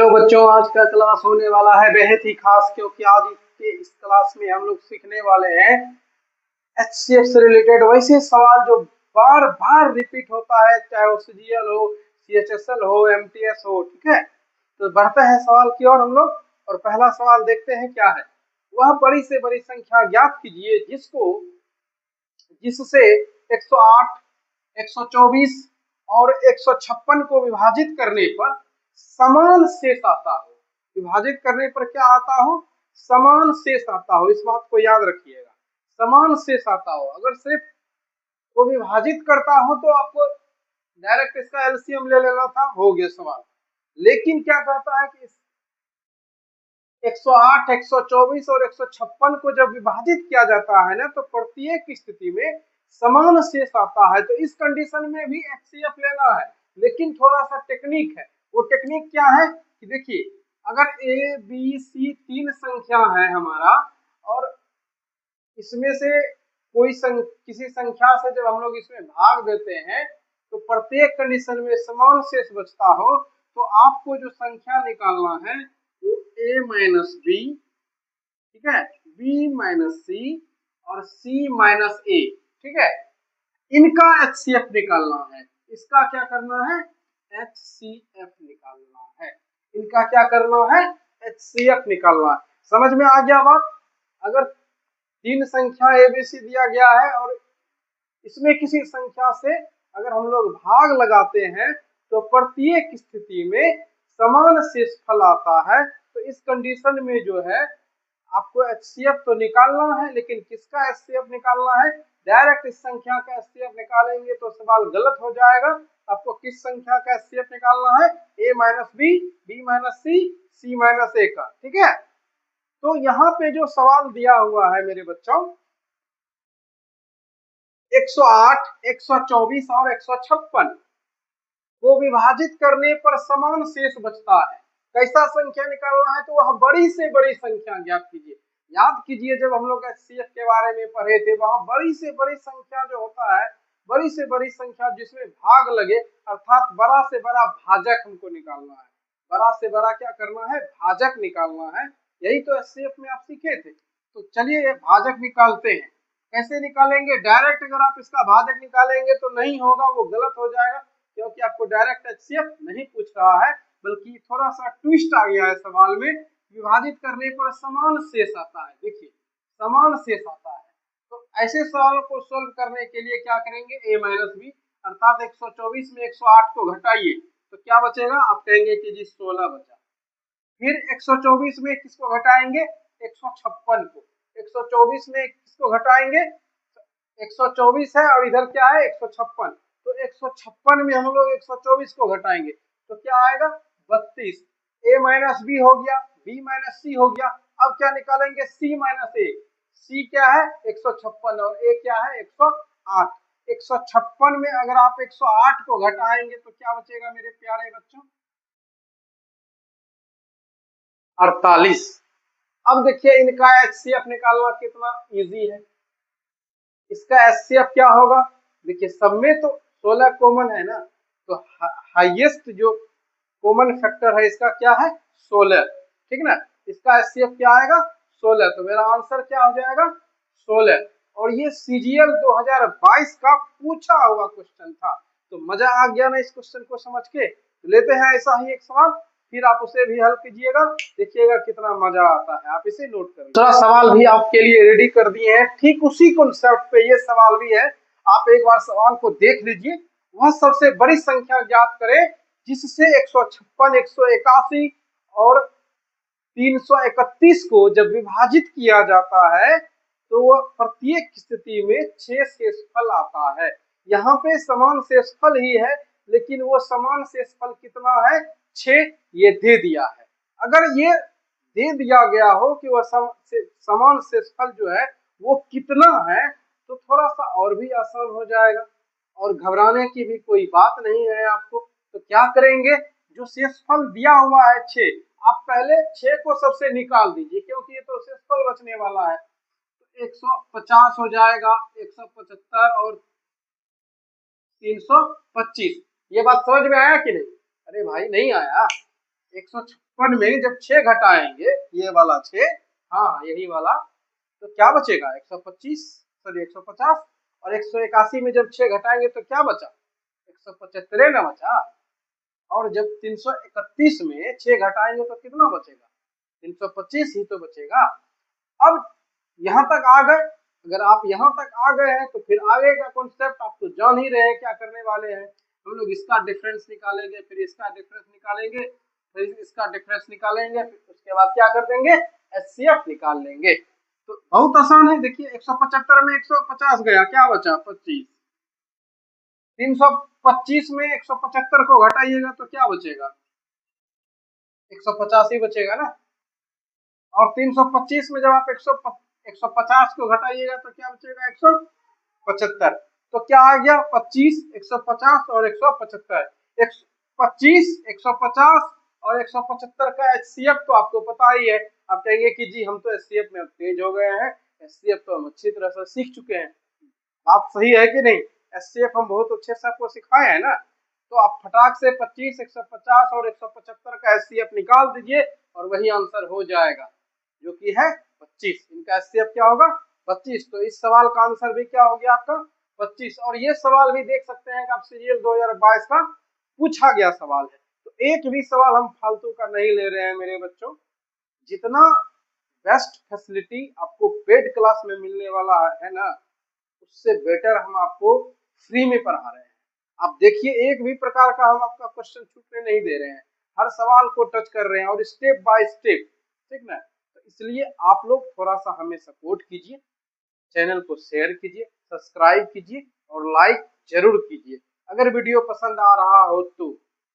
Hello बच्चों, आज का क्लास होने वाला है बेहद ही खास, क्योंकि आज के इस क्लास में हम लोग सीखने वाले हैं एचसीएफ से रिलेटेड वैसे सवाल जो बार बार रिपीट होता है, चाहे वो सीजीएल हो, सीएचएसएल हो, एमटीएस हो। ठीक है, तो बढ़ते हैं सवाल की ओर हम लोग। और पहला सवाल देखते हैं क्या है। वह बड़ी से बड़ी संख्या ज्ञात कीजिए जिससे 108, 124 और 156 को विभाजित करने पर समान शेष आता हो। विभाजित करने पर क्या आता हो? समान शेष आता हो। इस बात को याद रखिएगा, समान शेष आता हो। अगर सिर्फ वो विभाजित करता हो तो आपको डायरेक्ट इसका एलसीएम ले लेना था, हो गया सवाल। लेकिन क्या कहता है कि 108, 124 और 156 को जब विभाजित किया जाता है ना, तो प्रत्येक स्थिति में समान शेष आता है। तो इस कंडीशन में भी एचसीएफ लेना है, लेकिन थोड़ा सा टेक्निक है। वो टेक्निक क्या है कि देखिए, अगर ए बी सी तीन संख्या है हमारा, और इसमें से किसी संख्या से जब हम लोग इसमें भाग देते हैं तो प्रत्येक कंडीशन में समान शेष बचता हो, तो आपको जो संख्या निकालना है वो a माइनस बी, ठीक है, b माइनस सी और c माइनस ए, ठीक है, इनका एचसीएफ निकालना है। इसका क्या करना है? एचसीएफ निकालना है। इनका क्या करना है? एचसीएफ निकालना है। समझ में आ गया बात? अगर तीन संख्या एबीसी दिया गया है और इसमें किसी संख्या से अगर हम लोग भाग लगाते हैं तो प्रत्येक स्थिति में समान शेषफल आता है। तो इस कंडीशन में जो है आपको एचसीएफ तो निकालना है, लेकिन किसका एचसीएफ निकालना है? डायरेक्ट इस संख्या का एचसीएफ निकालेंगे तो सवाल गलत हो जाएगा। आपको किस संख्या का एचसीएफ निकालना है? a minus B, b minus C, c minus A का। ठीक है, तो यहाँ पे जो सवाल दिया हुआ है मेरे बच्चों, 108, 124 और 156 को विभाजित करने पर समान शेष बचता है। कैसा संख्या निकालना है? तो वह बड़ी से बड़ी संख्या ज्ञात कीजिए। याद कीजिए, जब हम लोग एचसीएफ के बारे में पढ़े थे, वहां बड़ी से बड़ी संख्या जो होता है, बड़ी से बड़ी संख्या जिसमें भाग लगे, अर्थात बड़ा से बड़ा भाजक हमको निकालना है। बड़ा से बड़ा क्या करना है? भाजक निकालना है। यही तो एचसीएफ में आप सीखे थे। तो चलिए भाजक निकालते हैं। कैसे निकालेंगे? डायरेक्ट अगर आप इसका भाजक निकालेंगे तो नहीं होगा, वो गलत हो जाएगा, क्योंकि आपको डायरेक्ट एचसीएफ नहीं पूछ रहा है, बल्कि थोड़ा सा ट्विस्ट आ गया है सवाल में। विभाजित करने पर समान शेष आता है। देखिए, समान शेष आता है। तो ऐसे सवालों को सोल्व करने के लिए क्या करेंगे? a माइनस बी, अर्थात 124 में 108 को घटाइए तो क्या बचेगा? आप कहेंगे कि जी 16 बचा। फिर 124 में किसको घटाएंगे? 156 को। 124 में किसको घटाएंगे? 124 है और इधर क्या है? 156। तो 156 में हम लोग 124 को घटाएंगे तो क्या आएगा? 32। a माइनस बी हो गया, b माइनस सी हो गया। अब क्या निकालेंगे? c माइनस ए। c क्या है? 156 और a क्या है? 108। 156 में अगर आप 108 को घटाएंगे तो क्या बचेगा मेरे प्यारे बच्चों? 48। अब देखिए, इनका एचसीएफ निकालना कितना इजी है। इसका एचसीएफ क्या होगा? देखिए, सब में तो 16 कॉमन है ना, तो हाईएस्ट जो कॉमन फैक्टर है इसका क्या है? 16। ठीक ना, इसका एचसीएफ क्या आएगा? 16। तो मेरा आंसर क्या हो जाएगा? 16। और ये सीजीएल 2022 का पूछा हुआ क्वेश्चन था, तो मजा आ गया ना इस क्वेश्चन को समझ के। तो लेते हैं ऐसा ही एक सवाल, फिर आप उसे भी हल कीजिएगा, देखिएगा कितना मजा आता है। आप इसे नोट करिए। दूसरा सवाल भी आपके लिए रेडी कर दिए हैं, ठीक उसी कॉन्सेप्ट पे ये सवाल भी है। आप एक बार सवाल को देख लीजिए। वह सबसे बड़ी संख्या ज्ञात करें जिससे 156, 181 और 331 को जब विभाजित किया जाता है तो वह प्रत्येक स्थिति में 6 शेषफल आता है। यहाँ पे समान शेषफल ही है, लेकिन वो समान शेषफल कितना है? 6 ये दे दिया है। अगर ये दे दिया गया हो कि वह समान शेषफल जो है वो कितना है, तो थोड़ा सा और भी आसान हो जाएगा और घबराने की भी कोई बात नहीं है आपको। तो क्या करेंगे? जो शेषफल दिया हुआ है 6, आप पहले 6 को सबसे निकाल दीजिए, क्योंकि ये तो शेषफल बचने वाला है। तो 150 हो जाएगा, 175 और 325। ये बात समझ में आया कि नहीं? अरे भाई नहीं आया? 156 में जब 6 घटाएंगे, ये वाला 6, हाँ यही वाला, तो क्या बचेगा 125, सॉरी 150, और 181 में जब 6 घटाएंगे तो क्या बचा 175 ना बचा। और जब 331 में 6 घटाएंगे तो कितना बचेगा 325 ही तो बचेगा। अब यहाँ तक आ गए, अगर आप यहाँ तक आ गए हैं तो फिर आगे का कॉन्सेप्ट आप तो जान ही रहे हैं क्या करने वाले हैं। हम लोग इसका डिफरेंस निकालेंगे, फिर इसका डिफरेंस निकालेंगे, फिर इसका डिफरेंस निकालेंगे, फिर उसके बाद क्या कर देंगे एचसीएफ निकाल लेंगे। तो बहुत आसान है। देखिए 175 में 150 गया, क्या बचा 25। 325 में 175 को घटाइएगा तो क्या बचेगा 150 ही बचेगा ना। और 325 में जब आप 150 को घटाइएगा तो क्या बचेगा 175। तो क्या आ गया 25, 150 और 175, 125, 150 और 175 का एचसीएफ तो आपको पता ही है। आप कहेंगे कि जी हम तो एचसीएफ में तेज हो गए हैं, एचसीएफ तो हम अच्छी तरह से सीख चुके हैं। बात सही है कि नहीं, एचसीएफ हम बहुत अच्छे से आपको सिखाए हैं ना। तो आप फटाक से 25, 150 और 175 का एचसीएफ निकाल दीजिए और वही आंसर हो जाएगा, जो कि है 25। इनका एचसीएफ क्या होगा 25। तो इस सवाल का आंसर भी क्या हो गया आपका 25। और ये सवाल भी देख सकते हैं कि आप सीरियल 2022 का पूछा गया सवाल है। तो एक भी सवाल हम फालतू का नहीं ले रहे हैं मेरे बच्चों। जितना बेस्ट फैसिलिटी आपको पेड क्लास में मिलने वाला है ना, उससे बेटर हम आपको फ्री में पढ़ा रहे हैं। आप देखिए एक भी प्रकार का हम आपका क्वेश्चन छूटने नहीं दे रहे हैं, हर सवाल को टच कर रहे हैं और स्टेप बाय स्टेप, ठीक ना। तो इसलिए आप लोग थोड़ा सा हमें सपोर्ट कीजिए, चैनल को शेयर कीजिए, सब्सक्राइब कीजिए और लाइक जरूर कीजिए। अगर वीडियो पसंद आ रहा हो तो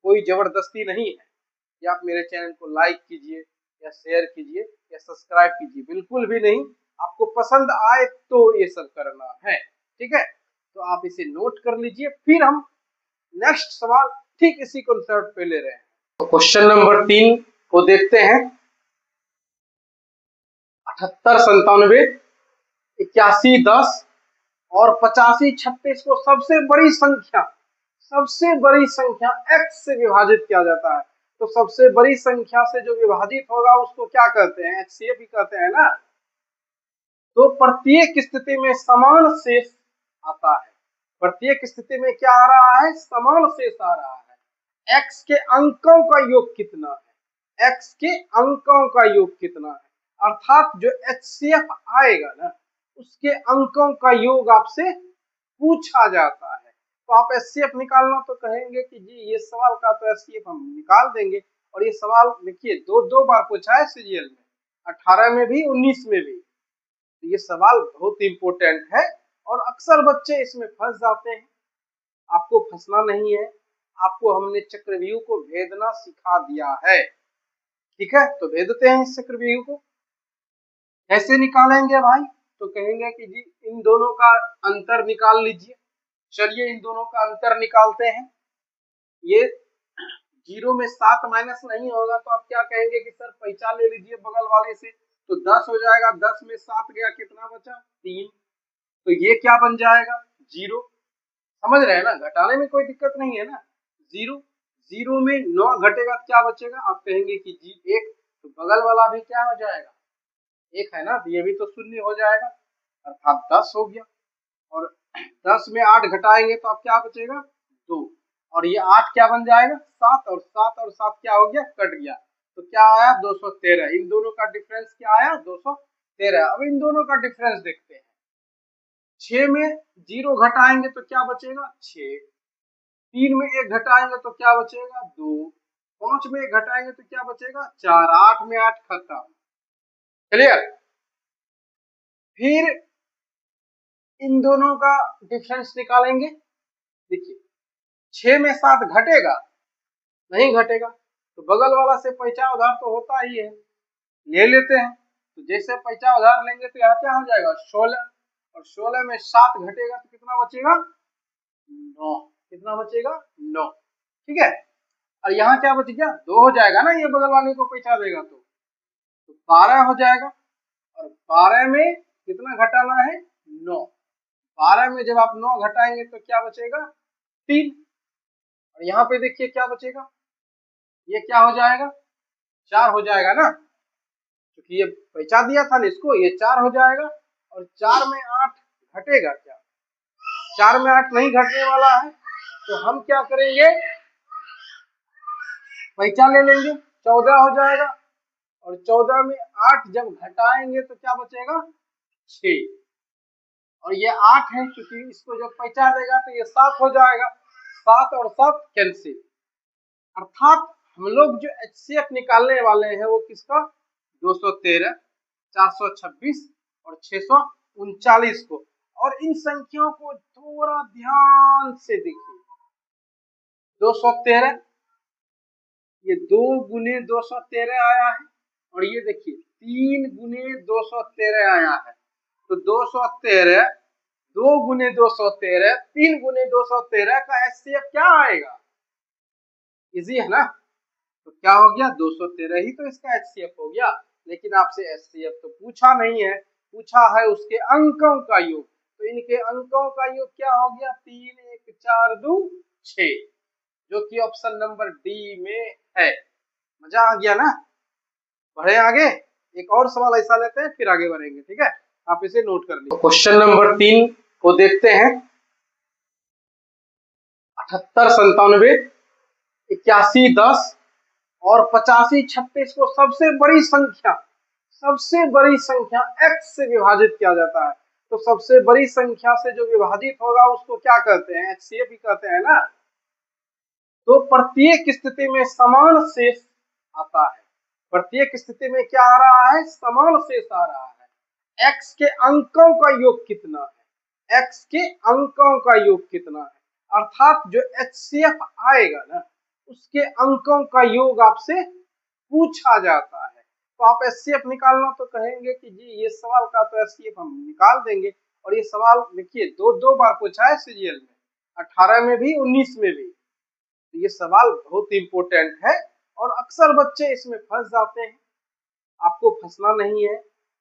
कोई जबरदस्ती नहीं है कि आप मेरे चैनल को लाइक कीजिए या शेयर कीजिए या सब्सक्राइब कीजिए, बिल्कुल भी नहीं। आपको पसंद आए तो ये सब करना है, ठीक है। तो आप इसे नोट कर लीजिए, फिर हम नेक्स्ट सवाल ठीक इसी कॉन्सेप्ट पे ले रहे हैं। तो क्वेश्चन नंबर 3 को देखते हैं। 78, 97, 81, 10 और 85, 36 को सबसे बड़ी संख्या x से विभाजित किया जाता है। तो सबसे बड़ी संख्या से जो विभाजित होगा उसको क्या कहते हैं एचसीएफ ही कहते हैं ना। तो प्रत्येक स्थिति में समान शेष आता है। प्रत्येक स्थिति में क्या आ रहा है समान शेष आ रहा है। x के अंकों का योग कितना है, x के अंकों का योग कितना है, अर्थात जो एचसीएफ आएगा ना उसके अंकों का योग आपसे पूछा जाता है। तो आप एचसीएफ निकालना तो कहेंगे कि जी ये सवाल का तो एचसीएफ हम निकाल देंगे। और ये सवाल देखिए दो बार पूछा है सीरियल में, 18 में भी 19 में भी। तो ये सवाल बहुत इंपॉर्टेंट है और अक्सर बच्चे इसमें फंस जाते हैं। आपको फंसना नहीं है, आपको हमने चक्रव्यूह को भेदना सिखा दिया है, ठीक है। तो भेदते हैं इस चक्रव्यूह को, कैसे निकालेंगे भाई। तो कहेंगे कि जी इन दोनों का अंतर निकाल लीजिए। चलिए इन दोनों का अंतर निकालते हैं। ये 0 में 7 माइनस नहीं होगा तो आप क्या कहेंगे कि सर पैसा ले लीजिए बगल वाले से, तो 10 हो जाएगा। 10 में 7 गया, कितना बचा 3। तो ये क्या बन जाएगा 0। समझ रहे हैं ना, घटाने में कोई दिक्कत नहीं है ना। 0 0 में 9 घटेगा क्या बचेगा, आप कहेंगे कि जी 1। तो बगल वाला भी क्या हो जाएगा 1 है ना, तो ये भी तो शून्य हो जाएगा, अर्थात 10 हो गया। और 10 में 8 घटाएंगे तो अब क्या बचेगा 2। और ये 8 क्या बन जाएगा 7, और 7 और 7 क्या हो गया कट गया। तो क्या आया 213। इन दोनों का डिफरेंस क्या आया 213। अब इन दोनों का डिफरेंस देखते हैं। 6 में 0 घटाएंगे तो क्या बचेगा 6। 3 में 1 घटाएंगे तो क्या बचेगा 2। 5 में 1 घटाएंगे तो क्या बचेगा 4। 8 में 8 खत्म, क्लियर। फिर इन दोनों का डिफरेंस निकालेंगे। देखिए 6 में 7 घटेगा नहीं घटेगा, तो बगल वाला से पैसा उधार तो होता ही है, ले लेते हैं। तो जैसे पैसा उधार लेंगे तो यहाँ क्या हो जाएगा 16, और 16 में 7 घटेगा तो कितना बचेगा 9। कितना बचेगा 9, ठीक है। और यहाँ क्या बच गया 2 हो जाएगा ना, ये बगल वाले को पैसा देगा तो 12 हो जाएगा। और 12 में कितना घटाना है 9। 12 में जब आप 9 घटाएंगे तो क्या बचेगा 3। और यहाँ पे देखिए क्या बचेगा, ये क्या हो जाएगा 4 हो जाएगा ना, क्योंकि ये पैसा दिया था ना इसको, ये 4 हो जाएगा। और 4 में 8 घटेगा क्या? 4 में 8 नहीं घटने वाला है, तो हम क्या करेंगे, पैसा ले लेंगे, 14 हो जाएगा। और 14 में 8 जब घटाएंगे तो क्या बचेगा, 6। और ये 8 है, क्योंकि इसको जब पैसा देगा तो ये 7 हो जाएगा। 7 और 7 कैंसिल। अर्थात हम लोग जो HCF निकालने वाले हैं वो किसका, 213, 426 और 639 को। और इन संख्याओं को थोड़ा ध्यान से देखिए। 213, ये 2 गुने 213 आया है। और ये देखिए 3 गुने 213 आया है। तो 213, 2 गुने 213, 3 गुने 213 का HCF क्या आएगा? इजी है ना। तो क्या हो गया, 213 ही तो इसका HCF हो गया। लेकिन आपसे HCF तो पूछा नहीं है, पूछा है उसके अंकों का योग। तो इनके अंकों का योग क्या हो गया, 3 1 4 2 6, जो कि ऑप्शन नंबर डी में है। मजा आ गया ना। बढ़े आगे, एक और सवाल ऐसा लेते हैं फिर आगे बढ़ेंगे, ठीक है। आप इसे नोट कर लीजिए। क्वेश्चन नंबर 3 को देखते हैं। 78 97 81 10 और 85 36 को सबसे बड़ी संख्या x से विभाजित किया जाता है। तो सबसे बड़ी संख्या से जो विभाजित होगा उसको क्या कहते हैं, HCF ही कहते हैं ना। तो प्रत्येक स्थिति में समान शेष आता है। प्रत्येक स्थिति में क्या आ रहा है, समान शेष आ रहा है। x के अंकों का योग कितना है, x के अंकों का योग कितना है। अर्थात जो HCF आएगा ना, उसके अंकों का योग आपसे पूछा जाता है। तो आप HCF निकालना तो कहेंगे कि जी ये सवाल का तो HCF हम निकाल देंगे। और ये सवाल देखिए दो बार पूछा है सीजीएल में, 18 में भी 19 में भी। तो ये सवाल बहुत इंपॉर्टेंट है और अक्सर बच्चे इसमें फंस जाते हैं। आपको फंसना नहीं है,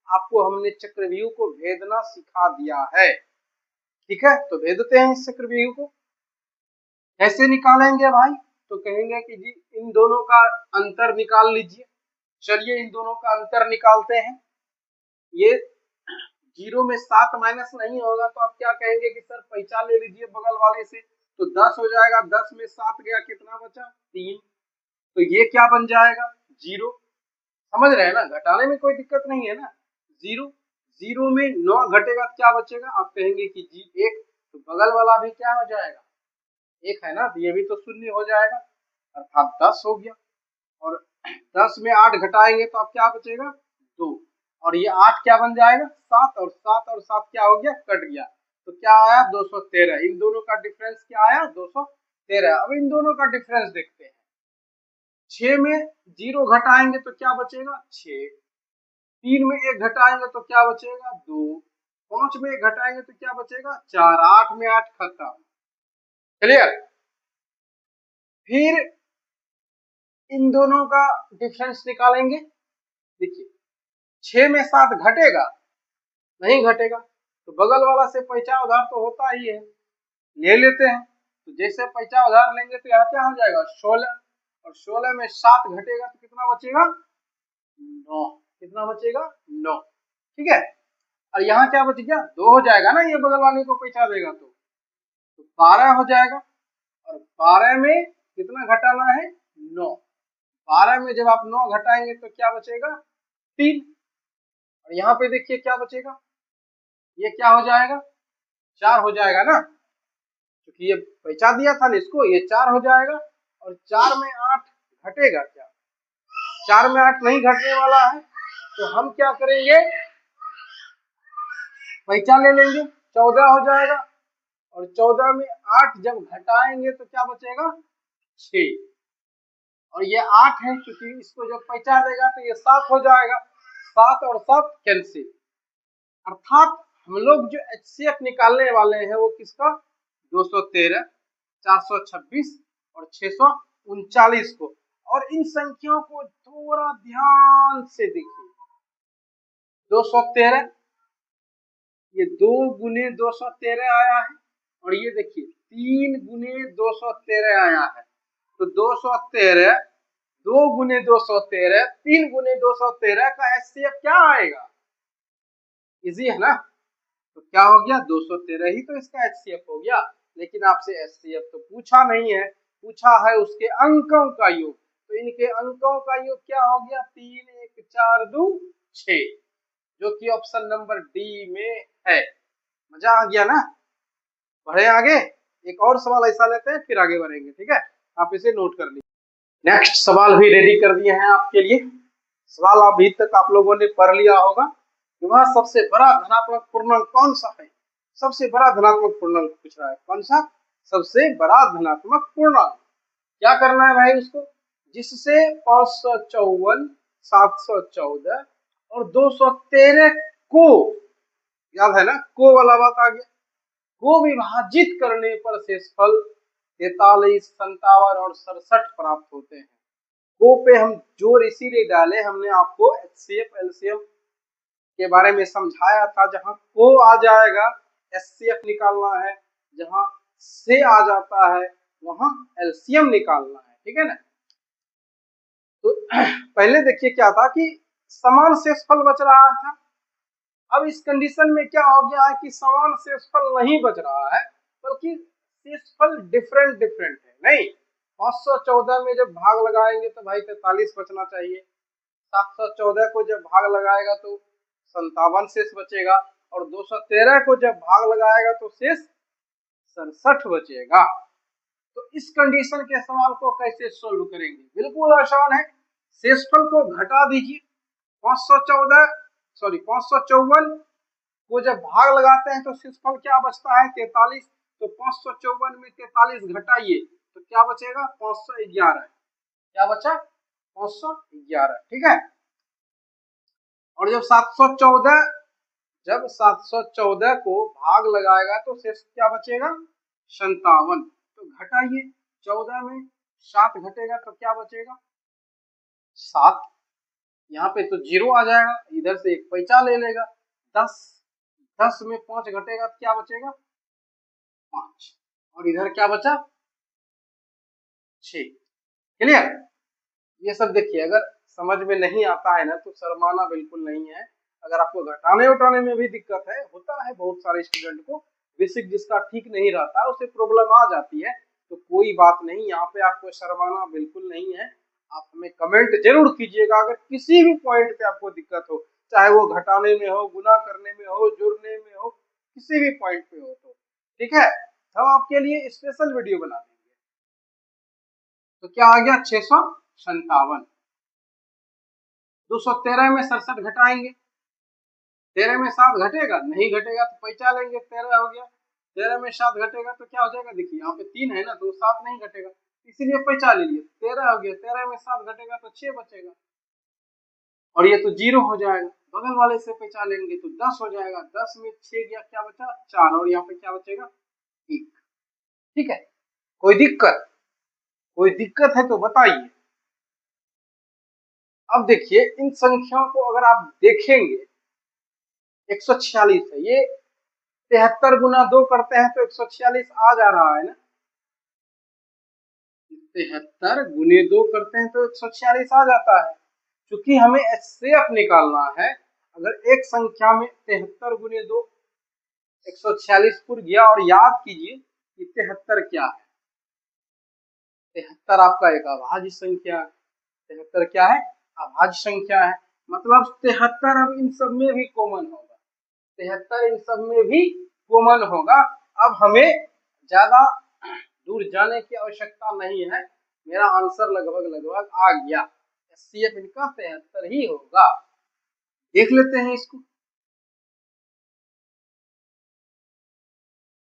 आपको हमने चक्रव्यूह को भेदना सिखा दिया है, ठीक है। तो भेदते हैं इस चक्रव्यूह को। कैसे निकालेंगे भाई, तो कहेंगे कि जी इन दोनों का अंतर निकाल लीजिए। चलिए इन दोनों का अंतर निकालते हैं। ये 0 में 7 माइनस नहीं होगा तो आप क्या कहेंगे कि सर पैसा ले लीजिए बगल वाले से, तो 10 हो जाएगा। 10 में 7 गया, कितना बचा, 3। तो ये क्या बन जाएगा, 0। समझ रहे हैं ना, घटाने में कोई दिक्कत नहीं है ना। 0 0 में 9 घटेगा क्या बचेगा, आप कहेंगे कि जी 1। तो बगल वाला भी क्या हो जाएगा, 1 है ना, तो ये भी तो शून्य हो जाएगा, अर्थात 10 हो गया। और 10 में 8 घटाएंगे तो अब क्या बचेगा, 2। और ये 8 क्या बन जाएगा, 7। और 7 और 7 क्या हो गया, कट गया। तो क्या आया, 213। इन दोनों का डिफरेंस क्या आया, 213। अब इन दोनों का डिफरेंस देखते हैं। 6 में 0 घटाएंगे तो क्या बचेगा, 6। 3 में 1 घटाएंगे तो क्या बचेगा, 2। 5 में 1 घटाएंगे तो क्या बचेगा, 4। 8 में 8 खत्म। क्लियर। फिर इन दोनों का डिफरेंस निकालेंगे। देखिए 6 में 7 घटेगा, नहीं घटेगा। तो बगल वाला से पैसा उधार तो होता ही है, ले लेते हैं। तो जैसे पैसा उधार लेंगे तो यहाँ क्या हो जाएगा, 16। और 16 में 7 घटेगा तो कितना बचेगा, 9। कितना बचेगा, 9। ठीक है। और यहाँ क्या बच गया, 2 हो जाएगा ना, ये बगल वाले को पैसा देगा तो 12 हो जाएगा। और 12 में कितना घटाना है, 9। 12 में जब आप 9 घटाएंगे तो क्या बचेगा, 3। और यहाँ पे देखिए क्या बचेगा, ये क्या हो जाएगा, 4 हो जाएगा ना, क्योंकि ये पैसा दिया था ना इसको, ये 4 हो जाएगा। और 4 में 8 घटेगा क्या, 4 में 8 नहीं घटने वाला है, तो हम क्या करेंगे, पैसा ले लेंगे, 14 हो जाएगा। और 14 में 8 जब घटाएंगे तो क्या बचेगा, 6। और ये 8 है, क्योंकि इसको जब पैसा देगा तो ये 7 हो जाएगा। 7 और 7 कैंसिल। अर्थात हम लोग जो HCF निकालने वाले हैं वो किसका, 213, 426 और 639 को। और इन संख्याओं को थोड़ा ध्यान से देखिए। 213, ये 2 गुने 213 आया है। और ये देखिए 3 गुने 213 आया है। तो 213, 2 गुने 213, 3 गुने 213 का एचसीएफ क्या आएगा? इजी है ना। तो क्या हो गया, 213 ही तो इसका एचसीएफ हो गया। लेकिन आपसे एचसीएफ तो पूछा नहीं है, पूछा है उसके अंकों का योग। तो इनके अंकों का योग क्या हो गया, 3 1 4 2 6, जो कि ऑप्शन नंबर डी में है। मजा आ गया ना। बढ़े आगे, एक और सवाल ऐसा लेते हैं फिर आगे बढ़ेंगे, ठीक है। आप इसे नोट कर लीजिए। नेक्स्ट सवाल भी रेडी कर दिए हैं आपके लिए। सवाल अभी तक आप लोगों ने पढ़ लिया होगा कि वह सबसे बड़ा धनात्मक पूर्णांक कौन सा है। सबसे बड़ा धनात्मक पूर्णांक पूछ रहा है, कौन सा सबसे बड़ा धनात्मक पूर्णांक। क्या करना है भाई उसको, जिससे 554, 714 और 213 को, याद है ना, को वाला बात आ गया, को विभाजित करने पर शेषफल 43, 57 और 67 प्राप्त होते हैं। को पे हम जोर इसीलिए डाले, हमने आपको एचसीएफ एलसीएम के बारे में समझाया था। जहां को आ जाएगा एचसीएफ निकालना है, जहां से आ जाता है वहां एलसीएम निकालना है, ठीक है ना। तो पहले देखिए क्या था कि समान शेषफल बच रहा था। अब इस कंडीशन में क्या हो गया है कि समान शेषफल नहीं बच रहा है, बल्कि शेषफल डिफरेंट डिफरेंट है। नहीं, 514 में जब भाग लगाएंगे तो भाई 43 बचना चाहिए, 714 को जब भाग लगाएगा तो 57 शेष बचेगा, और 213 को जब भाग लगाएगा तो शेष 67 बचेगा। तो इस कंडीशन के सवाल को कैसे सोल्व करेंगे, बिल्कुल आसान है। शेषफल को घटा दीजिए, 554 को जब भाग लगाते हैं तो शेषफल क्या बचता है, 43। तो 554 में 43 घटाइए तो क्या बचेगा, 511। क्या बचा, 511, ठीक है। और जब 714 को भाग लगाएगा तो शेष क्या बचेगा, 57। तो घटाइए, 14 में 7 घटेगा तो क्या बचेगा, 7। यहाँ पे तो 0 आ जाएगा, इधर से एक पैसा ले लेगा। 10 में 5 घटेगा तो क्या बचेगा, 5, और इधर क्या बचा, 6। क्लियर। ये सब देखिए, अगर समझ में नहीं आता है ना तो शर्माना बिल्कुल नहीं है। अगर आपको घटाने उठाने में भी दिक्कत है, होता है बहुत सारे स्टूडेंट को, बेसिक जिसका ठीक नहीं रहता है उसे प्रॉब्लम आ जाती है, तो कोई बात नहीं, यहाँ पे आपको शर्माना बिल्कुल नहीं है। आप हमें कमेंट जरूर कीजिएगा अगर किसी भी पॉइंट पे आपको दिक्कत हो, चाहे वो घटाने में हो, गुना करने में हो, जोड़ने में हो, किसी भी पॉइंट पे हो तो ठीक है, हम आपके लिए स्पेशल वीडियो बना देंगे। तो क्या आ गया, 657। 213 में 67 घटाएंगे, 13 में 7 घटेगा, नहीं घटेगा तो पैसा लेंगे, 13 हो गया। 13 में 7 घटेगा तो क्या हो जाएगा, देखिए यहाँ पे 3 है ना, तो 7 नहीं घटेगा, इसीलिए पैसा ले लिए, 13 हो गया। 13 में 7 घटेगा तो 6 बचेगा, और ये तो 0 हो जाएगा। बगल वाले से पैसा लेंगे तो 10 हो जाएगा, 10 में 6 गया, क्या बचा, 4, और यहाँ पे क्या बचेगा, 1। ठीक है, कोई दिक्कत है तो बताइए। अब देखिए इन संख्याओं को अगर आप देखेंगे, 146 है ये, 73 गुना 2 करते हैं तो 146 आ जा रहा है ना, 73 गुने 2 करते हैं तो 146 आ जाता है। क्योंकि हमें एचसीएफ निकालना है, अगर एक संख्या में 73 गुने 2 146 पुर गया, और याद कीजिए कि 73 क्या है, 73 आपका एक अभाज्य संख्या है। 73 क्या है, अभाज्य संख्या है, मतलब 73 अब इन सब में भी कॉमन होगा, 73 इन सब में भी कॉमन होगा। अब हमें ज्यादा दूर जाने की आवश्यकता नहीं है, मेरा आंसर लगभग आ गया, एचसीएफ इनका 73 ही होगा। देख लेते हैं इसको,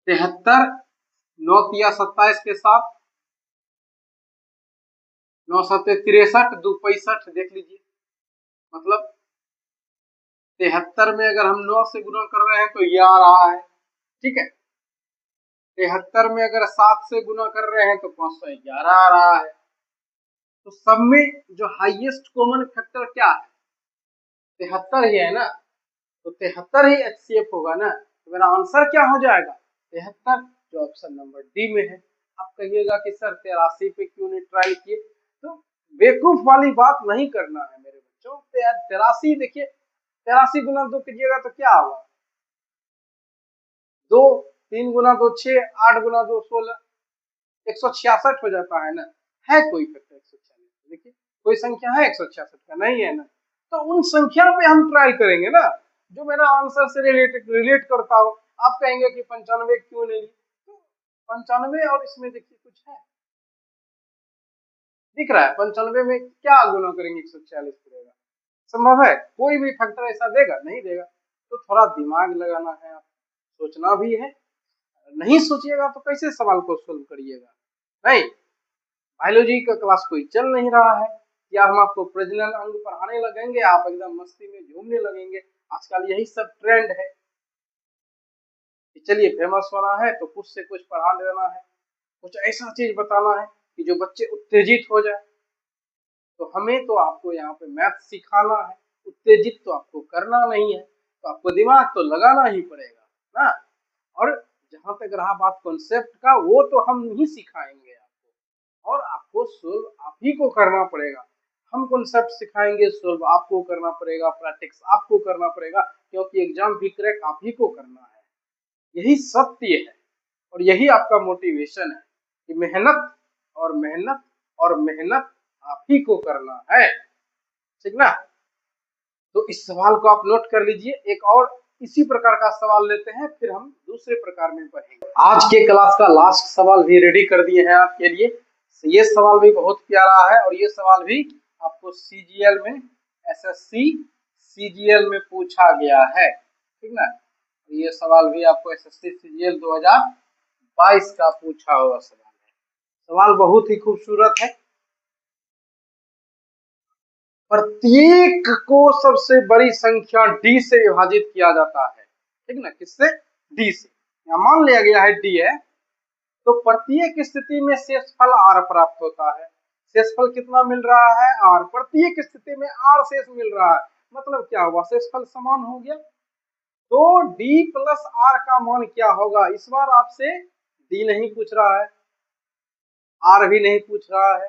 73 9 तिया 27 के साथ, 9 सत्ते 63, 2 65, देख लीजिए, मतलब 73 में अगर हम 9 से गुना कर रहे हैं तो ये आ रहा है, ठीक है। 73 में अगर 7 से गुना कर रहे हैं तो 511 आ रहा है। तो सब में जो हाईएस्ट कॉमन फैक्टर क्या है, 73 ही है ना, तो 73 ही एचसीएफ होगा ना। तो मेरा आंसर क्या हो जाएगा, 73, जो ऑप्शन नंबर डी में है। आप कहिएगा कि सर 83 पे क्यों नहीं ट्राई किए, तो बेवकूफ वाली बात नहीं करना है मेरे बच्चों। तो यार 83 देखिए, 83 गुना 2 कीजिएगा तो क्या होगा, 2, 3 गुना 2 6, 8 गुना 2 16, 166 हो जाता है ना। है कोई फैक्टर 146? देखिए कोई संख्या है 166 का? नहीं है ना। तो उन संख्या पे हम ट्राई करेंगे ना जो मेरा आंसर से रिलेट करता हो। आप कहेंगे कि 95 क्यों नहीं, तो 95 और इसमें देखिए कुछ है, दिख रहा है 95 में क्या गुना करेंगे 146 करेगा, संभव है? कोई भी फैक्टर ऐसा देगा? नहीं देगा। तो थोड़ा दिमाग लगाना है, आप सोचना भी है। नहीं सोचिएगा तो कैसे सवाल को सोल्व करिएगा। नहीं, बायोलॉजी का क्लास कोई चल नहीं रहा है, या हम आपको प्रजनन अंग पढ़ाने लगेंगे, आप एकदम मस्ती में झूमने लगेंगे। आजकल यही सब ट्रेंड है कि चलिए फेमस होना है तो कुछ से कुछ पढ़ा लेना है, कुछ ऐसा चीज बताना है कि जो बच्चे उत्तेजित हो जाए। तो हमें तो आपको यहाँ पे मैथ सिखाना है, उत्तेजित तो आपको करना नहीं है। तो आपको दिमाग तो लगाना ही पड़ेगा ना। और जहां तक रहा बात कॉन्सेप्ट का, वो तो हम नहीं सिखाएंगे आपको, और आपको सोल्व आप ही को करना पड़ेगा। हम कॉन्सेप्ट सिखाएंगे, सोल्व आपको करना पड़ेगा, प्रैक्टिस आपको करना पड़ेगा, क्योंकि एग्जाम भी क्रैक आप ही को करना है। यही सत्य है और यही आपका मोटिवेशन है कि मेहनत और मेहनत और मेहनत आप ही को करना है, ठीक ना। तो इस सवाल को आप नोट कर लीजिए। एक और इसी प्रकार का सवाल लेते हैं, फिर हम दूसरे प्रकार में पढ़ेंगे। आज के क्लास का लास्ट सवाल भी रेडी कर दिए हैं आपके लिए। ये सवाल भी बहुत प्यारा है और ये सवाल भी आपको सीजीएल में, एसएससी सीजीएल में पूछा गया है, ठीक ना। ये सवाल भी आपको एसएससी सीजीएल 2022 का पूछा हुआ सवाल है। सवाल बहुत ही खूबसूरत है। प्रत्येक को सबसे बड़ी संख्या डी से विभाजित किया जाता है, ठीक ना। किससे? डी से। यहाँ मान लिया गया है डी है, तो प्रत्येक स्थिति में शेषफल आर प्राप्त होता है। शेषफल कितना मिल रहा है? आर। प्रत्येक स्थिति में आर शेष मिल रहा है, मतलब क्या हुआ? शेषफल समान हो गया। तो डी प्लस आर का मान क्या होगा? इस बार आपसे डी नहीं पूछ रहा है, आर भी नहीं पूछ रहा है,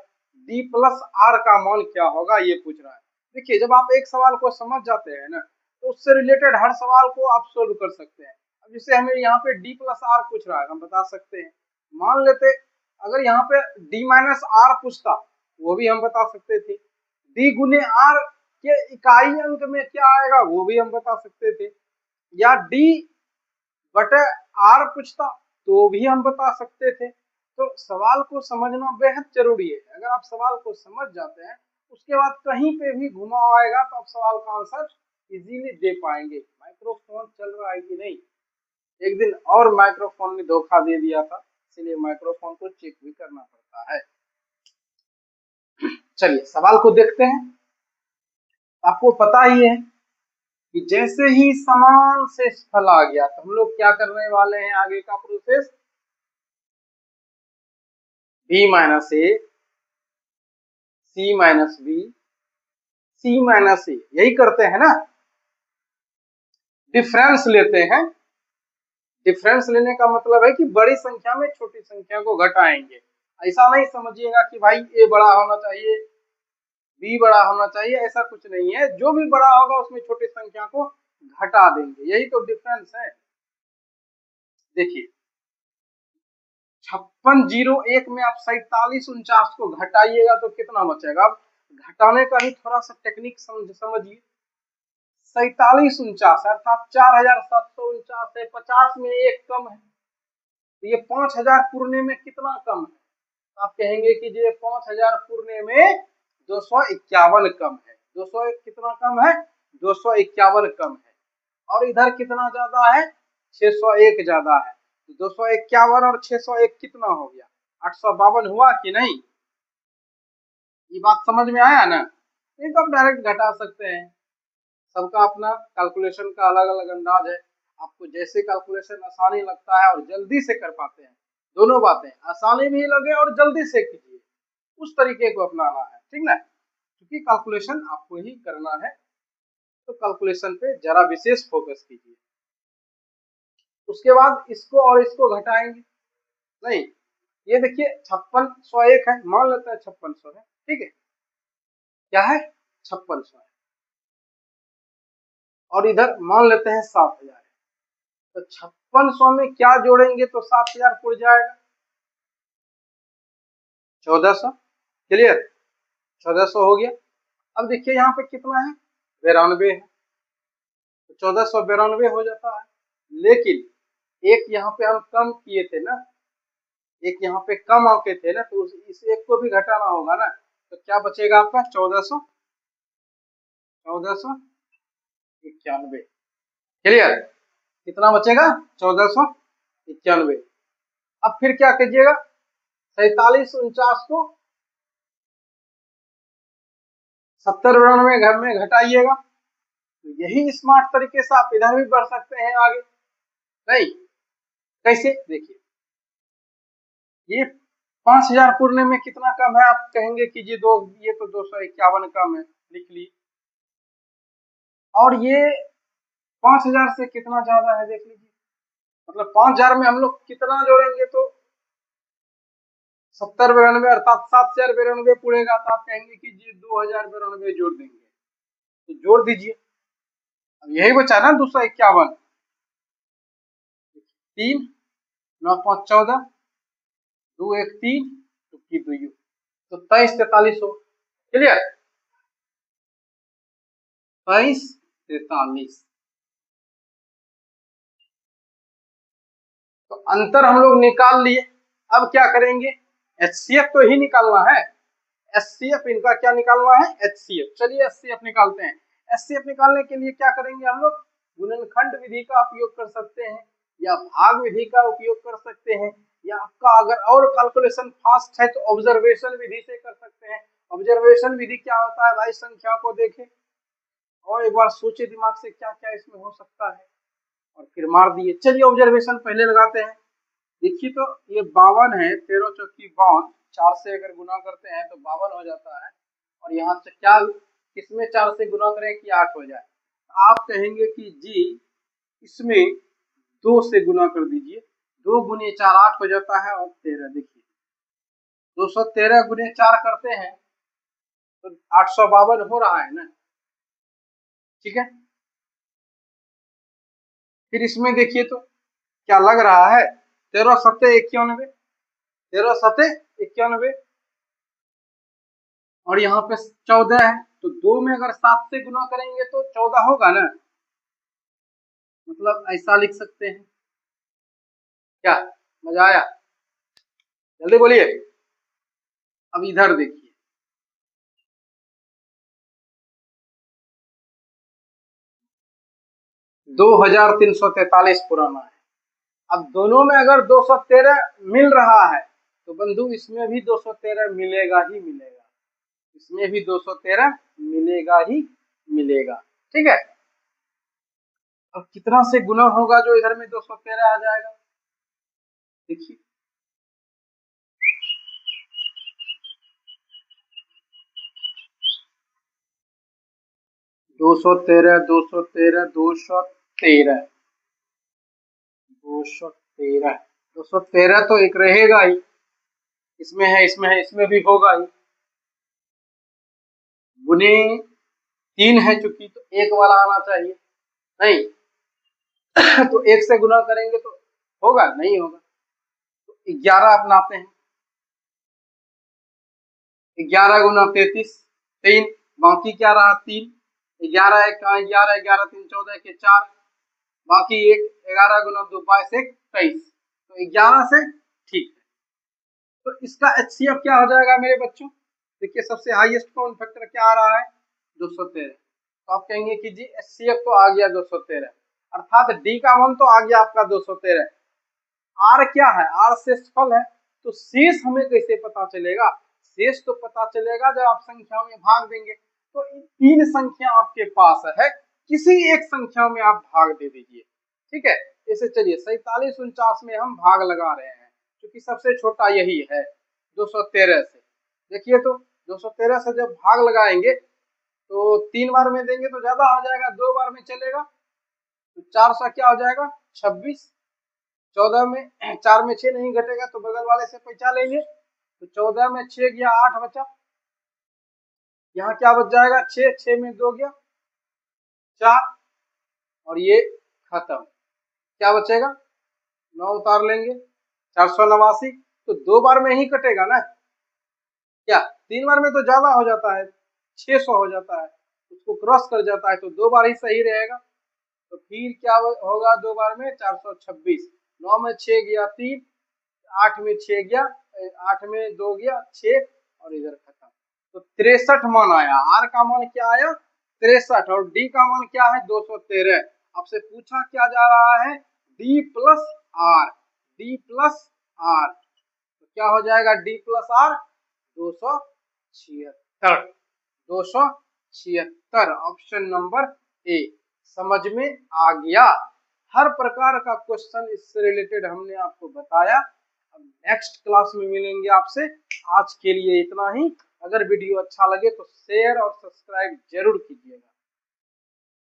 डी प्लस आर का मान क्या होगा ये पूछ रहा है। देखिए जब आप एक सवाल को समझ जाते हैं ना, तो उससे रिलेटेड हर सवाल को आप सोल्व कर सकते हैं। अब जैसे हमें यहाँ पे डी प्लस आर पूछ रहा है, हम बता सकते हैं। मान लेते अगर यहाँ पे डी माइनस आर पूछता, वो भी हम बता सकते थे। डी गुने आर के इकाई अंक में क्या आएगा, वो भी हम बता सकते थे। या डी बटे आर पूछता तो भी हम बता सकते थे। तो सवाल को समझना बेहद जरूरी है। अगर आप सवाल को समझ जाते हैं, उसके बाद कहीं पे भी घुमाव आएगा तो आप सवाल का आंसर इजीली दे पाएंगे। माइक्रोफोन चल रहा है कि नहीं? एक दिन और माइक्रोफोन ने धोखा दे दिया था, इसलिए माइक्रोफोन को चेक भी करना पड़ता है। चलिए सवाल को देखते हैं। आपको पता ही है कि जैसे ही समान शेषफल आ गया तो हम लोग क्या करने वाले हैं, आगे का प्रोसेस बी माइनस ए, सी माइनस बी, सी माइनस ए, यही करते हैं ना। डिफरेंस लेते हैं। डिफरेंस लेने का मतलब है कि बड़ी संख्या में छोटी संख्या को घटाएंगे। ऐसा नहीं समझिएगा कि भाई ए बड़ा होना चाहिए, बी बड़ा होना चाहिए, ऐसा कुछ नहीं है। जो भी बड़ा होगा उसमें छोटी संख्या को घटा देंगे, यही तो डिफरेंस है। देखिए 5601 में आप 4749 को घटाइएगा तो कितना बचेगा? अब घटाने का ही थोड़ा सा टेक्निक समझिए। 4749 अर्थात 4749 है, 50 में एक कम है, तो ये 5000 पूर्णे में कितना कम है? आप कहेंगे कि ये 5000 पूर्णे में 251 कम है। 200 कितना कम है? 251 कम है। और इधर कितना ज्यादा है? 601 ज्यादा है। 251 और 601 कितना हो गया? 852 हुआ कि नहीं? ये बात समझ में आया ना? नहीं तो आप डायरेक्ट घटा सकते हैं। सबका अपना कैलकुलेशन का अलग अलग अंदाज है। आपको जैसे कैलकुलेशन आसानी लगता है और जल्दी से कर पाते हैं, दोनों बातें, आसानी भी लगे और जल्दी से कीजिए, उस तरीके को अपनाना है, ठीक ना। क्योंकि कैलकुलेशन आपको ही करना है, तो कैलकुलेशन पे जरा विशेष फोकस कीजिए। उसके बाद इसको और इसको घटाएंगे। नहीं, ये देखिए 5601 है, मान लेते हैं 5600 है, ठीक है। क्या है 5600 है, और इधर मान लेते हैं 7000 है, तो 5600 में क्या जोड़ेंगे तो 7000 पुर जाएगा 1400। क्लियर, 1400 हो गया। अब देखिए यहाँ पे कितना है 92 है, तो 1492 हो जाता है। लेकिन एक यहाँ पे हम कम किए थे ना, एक यहाँ पे कम आके थे ना, तो इस एक को भी घटाना होगा ना, तो क्या बचेगा आपका 1491। क्लियर, कितना बचेगा 1491। अब फिर क्या कीजिएगा 4749 को 70 घर में घटाइएगा। तो यही स्मार्ट तरीके से आप इधर भी बढ़ सकते हैं आगे। नहीं, कैसे देखिए, ये 5000 पूर्णे में कितना कम है, आप कहेंगे कि ये तो 251 कम है, लिख ली। और ये 5000 से कितना ज्यादा है देख लीजिए, मतलब 5000 में हम लोग कितना जोड़ेंगे तो 7092 अर्थात 7092 पूरेगा, तो आप कहेंगे कि जी 2092 जोड़ देंगे, तो जोड़ दीजिए। अब यही बचा ना 251, 3 9 5 14 2 1 3 तो 23 43 हो। क्लियर, 23 43। तो अंतर हम लोग निकाल लिए। अब क्या करेंगे, एचसीएफ तो ही निकालना है, एचसीएफ इनका क्या निकालना है एचसीएफ। चलिए एचसीएफ निकालते हैं। एचसीएफ निकालने के लिए क्या करेंगे हम लोग, गुणनखंड विधि का उपयोग कर सकते हैं, या भाग विधि का उपयोग कर सकते हैं, या आपका अगर और कैलकुलेशन फास्ट है तो ऑब्जर्वेशन विधि से कर सकते हैं। ऑब्जर्वेशन विधि क्या होता है भाई, संख्या को देखें और एक बार सोचे दिमाग से क्या क्या इसमें हो सकता है, और फिर मार दिए। चलिए ऑब्जर्वेशन पहले लगाते हैं। देखिए तो ये 52 है, 13 चौकी 52, 4 से अगर गुना करते हैं तो 52 हो जाता है, और यहाँ से क्या किसमें 4 से गुना करें कि 8 हो जाए। आप कहेंगे कि जी इसमें 2 से गुना कर दीजिए, 2 गुने 4 8 हो जाता है, और 13 देखिए 213 गुने 4 करते हैं तो 852 हो रहा है ना। ठीक है, फिर इसमें देखिए तो क्या लग रहा है 13 सत्ते 91, 13 सत्ते 91, और यहाँ पे 14 है, तो 2 में अगर 7 से गुना करेंगे तो 14 होगा ना, मतलब ऐसा लिख सकते हैं। क्या मजा आया, जल्दी बोलिए। अब इधर देखिए, दो 2343 पुराना है। अब दोनों में अगर 213 मिल रहा है तो बंधु इसमें भी 213 मिलेगा ही मिलेगा, इसमें भी 213 मिलेगा ही मिलेगा। ठीक है, अब कितना से गुना होगा जो इधर में 213 आ जाएगा, देखिए 213 213 213 213 213 तो एक रहेगा ही, इसमें है इसमें है इसमें भी होगा ही, गुने 3 है चूंकि तो एक वाला आना चाहिए, नहीं तो 1 से गुना करेंगे तो होगा नहीं होगा, तो 11 अपनाते हैं, 11 गुना 33 3, बाकी क्या रहा 3, 11 1 11 11 3 14 के 4, बाकी 1 11 गुना 2 22 1 23, तो 11 से ठीक है। तो इसका एचसीएफ क्या हो जाएगा मेरे बच्चों, देखिए सबसे हाईएस्ट कॉमन फैक्टर क्या आ रहा है 213, तो आप कहेंगे कि जी एचसीएफ तो आ गया 213, अर्थात डी का मान तो आ गया आपका 213। आर क्या है, आर शेषफल है, तो शेष हमें कैसे पता चलेगा, शेष तो पता चलेगा जब आप संख्याओं में भाग देंगे। तो 3 संख्या आपके पास है, किसी एक संख्या में आप भाग दे दीजिए। ठीक है, जैसे चलिए 4749 में हम भाग लगा रहे हैं, क्योंकि सबसे छोटा यही है 213 से। देखिए तो 213 से जब भाग लगाएंगे तो 3 बार में देंगे तो ज्यादा हो जाएगा, 2 बार में चलेगा तो 4 सा क्या हो जाएगा 26, 14 में 4 में 6 नहीं घटेगा तो बगल वाले से पैसा लेंगे, तो 14 में 6 गया 8 बचा, यहाँ क्या बच जाएगा, 6, 6 में 2 गया 4 और ये खत्म। क्या बचेगा, 9 उतार लेंगे, 489। तो 2 बार में ही कटेगा ना, क्या 3 बार में तो ज्यादा हो जाता है, 600 हो जाता है, उसको क्रॉस कर जाता है, तो 2 बार ही सही रहेगा। तो फिर क्या होगा, 2 बार में 426, 9 में 6 गया 3, 8 में 6 गया, 8 में 2 गया 6 और इधर खत्म। तो 63 मान आया, आर का मान क्या आया 63 और डी का मान क्या है 213। आपसे पूछा क्या जा रहा है, D plus R, D plus R, तो क्या हो जाएगा D plus R 276, 276 option number A. समझ में आ गया, हर प्रकार का क्वेश्चन इससे रिलेटेड हमने आपको बताया। अब नेक्स्ट क्लास में मिलेंगे आपसे, आज के लिए इतना ही। अगर वीडियो अच्छा लगे तो शेयर और सब्सक्राइब जरूर कीजिएगा।